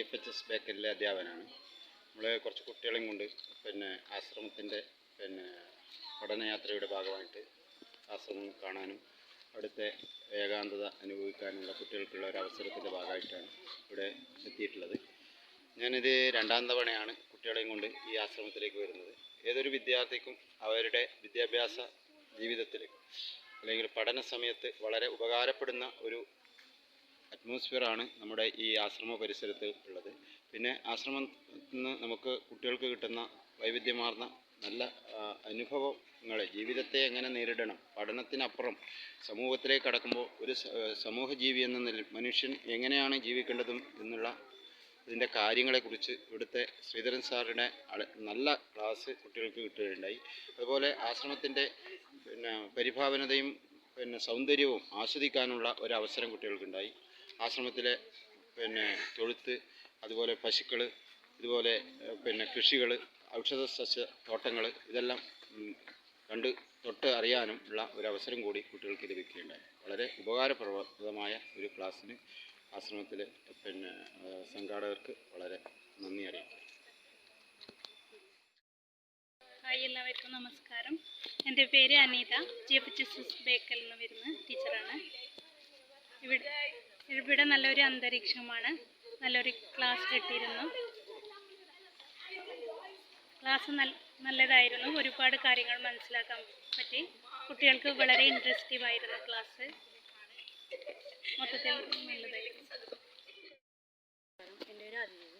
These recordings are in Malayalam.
GFHS ബേക്കലിലെ അധ്യാപകനാണ്. നമ്മൾ കുറച്ച് കുട്ടികളെയും കൊണ്ട് ആശ്രമത്തിൻ്റെ പഠനയാത്രയുടെ ഭാഗമായിട്ട് ആശ്രമം കാണാനും അവിടുത്തെ ഏകാന്തത അനുഭവിക്കാനുള്ള കുട്ടികൾക്കുള്ള ഒരു അവസരത്തിൻ്റെ ഭാഗമായിട്ടാണ് ഇവിടെ എത്തിയിട്ടുള്ളത്. ഞാനിത് രണ്ടാം തവണയാണ് കുട്ടികളെയും കൊണ്ട് ഈ ആശ്രമത്തിലേക്ക് വരുന്നത്. ഏതൊരു വിദ്യാർത്ഥിക്കും അവരുടെ വിദ്യാഭ്യാസ ജീവിതത്തിൽ അല്ലെങ്കിൽ പഠന സമയത്ത് വളരെ ഉപകാരപ്പെടുന്ന ഒരു അറ്റ്മോസ്ഫിയറാണ് നമ്മുടെ ഈ ആശ്രമ പരിസരത്ത് ഉള്ളത്. പിന്നെ ആശ്രമത്തിൽ നിന്ന് നമുക്ക് കുട്ടികൾക്ക് കിട്ടുന്ന വൈവിധ്യമാർന്ന നല്ല അനുഭവങ്ങളെ, ജീവിതത്തെ എങ്ങനെ നേരിടണം, പഠനത്തിനപ്പുറം സമൂഹത്തിലേക്ക് കടക്കുമ്പോൾ ഒരു സമൂഹജീവി എന്ന നിലയിൽ മനുഷ്യൻ എങ്ങനെയാണ് ജീവിക്കേണ്ടതും എന്നുള്ള ഇതിൻ്റെ കാര്യങ്ങളെക്കുറിച്ച് ഇവിടുത്തെ ശ്രീധരൻ സാറുടെ നല്ല ക്ലാസ് കുട്ടികൾക്ക് കിട്ടുകയുണ്ടായി. അതുപോലെ ആശ്രമത്തിൻ്റെ പരിഭാവനതയും സൗന്ദര്യവും ആസ്വദിക്കാനുള്ള ഒരവസരം കുട്ടികൾക്കുണ്ടായി. ആശ്രമത്തിലെ തൊഴുത്ത്, അതുപോലെ പശുക്കൾ, ഇതുപോലെ കൃഷികൾ, ഔഷധ സസ്യ തോട്ടങ്ങൾ, ഇതെല്ലാം തൊട്ട് അറിയാനും ഉള്ള ഒരവസരം കൂടി കുട്ടികൾക്ക് ലഭിക്കുകയുണ്ടായി. വളരെ ഉപകാരപ്രദമായ ഒരു ക്ലാസ്സിന് ആശ്രമത്തിലെ സംഘാടകർക്ക് വളരെ നന്ദി അറിയിക്കുന്നു. ഹായ്, എല്ലാവർക്കും നമസ്കാരം. എൻ്റെ പേര് അനീത. GFHS ബേക്കലിൽ നിന്ന് വരുന്ന ടീച്ചറാണ്. ഇവിടെ നല്ലൊരു അന്തരീക്ഷമാണ്. നല്ലൊരു ക്ലാസ് കിട്ടിയിരുന്നു. ക്ലാസ് നല്ലതായിരുന്നു. ഒരുപാട് കാര്യങ്ങൾ മനസ്സിലാക്കാൻ പറ്റി. കുട്ടികൾക്ക് വളരെ ഇൻട്രസ്റ്റീവ് ആയിരുന്നു ക്ലാസ്. മൊത്തത്തിൽ നല്ലതായിരുന്നു. എൻ്റെ പേര് അനീത.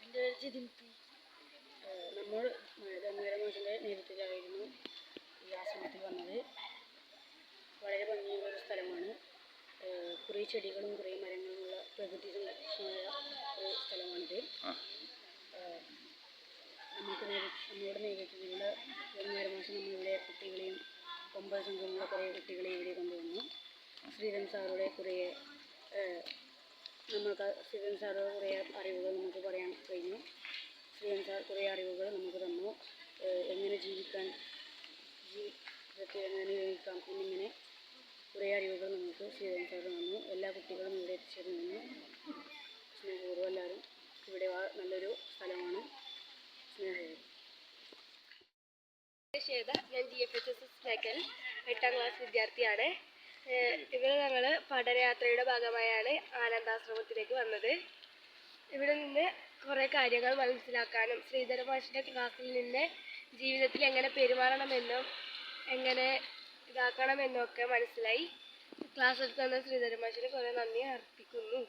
എൻ്റെ പേര് ജിതിൻപി. നമ്മൾ ധന്വരമാഷിൻ്റെ നേതൃത്വത്തിലായിരുന്നു ഈ ആശ്രമത്തിൽ വന്നത്. വളരെ ഭംഗിയുള്ള ഒരു സ്ഥലമാണ്. കുറേ ചെടികളും കുറേ മരങ്ങളുമുള്ള പ്രകൃതി സമ്പന്നമായ ഒരു സ്ഥലമാണിത്. നമ്മുടെ നേതൃത്വത്തിലുള്ള ധന്വരമാഷ് നമ്മളുടെ കുട്ടികളെയും 9 സംഘമുള്ള കുറേ കുട്ടികളെ ഇവിടെ കൊണ്ടുവന്നു. ശ്രീധരൻ സാറുടെ കുറേ അറിവുകൾ നമുക്ക് പറയാൻ കഴിഞ്ഞു. ശ്രീധരൻ സാർ കുറേ അറിവുകൾ നമുക്ക് തന്നു. എങ്ങനെ ജീവിതത്തിൽ എങ്ങനെ ജീവിക്കാം എന്നിങ്ങനെ കുറേ അറിവുകൾ നമുക്ക് ശ്രീധരൻ സാർ തന്നു. എല്ലാ കുട്ടികളും ഇവിടെ എത്തിച്ചേർന്നു. സ്നേഹപൂർവ്വം എല്ലാവരും ഇവിടെ നല്ലൊരു സ്ഥലമാണ്. സ്നേഹപൂർവ്വം. ഞാൻ GFHS ബേക്കൽ 8ാം ക്ലാസ് വിദ്യാർത്ഥിയാണ്. ഇവിടെ ഞങ്ങൾ പഠനയാത്രയുടെ ഭാഗമായാണ് ആനന്ദാശ്രമത്തിലേക്ക് വന്നത്. ഇവിടെ നിന്ന് കുറേ കാര്യങ്ങൾ മനസ്സിലാക്കാനും ശ്രീധര മാഷിൻ്റെ ക്ലാസ്സിൽ നിന്ന് ജീവിതത്തിൽ എങ്ങനെ പെരുമാറണമെന്നും എങ്ങനെ ഇതാക്കണമെന്നും ഒക്കെ മനസ്സിലായി. ക്ലാസ് എടുത്ത് തന്ന ശ്രീധര മാഷിന് കുറേ നന്ദി അർപ്പിക്കുന്നു.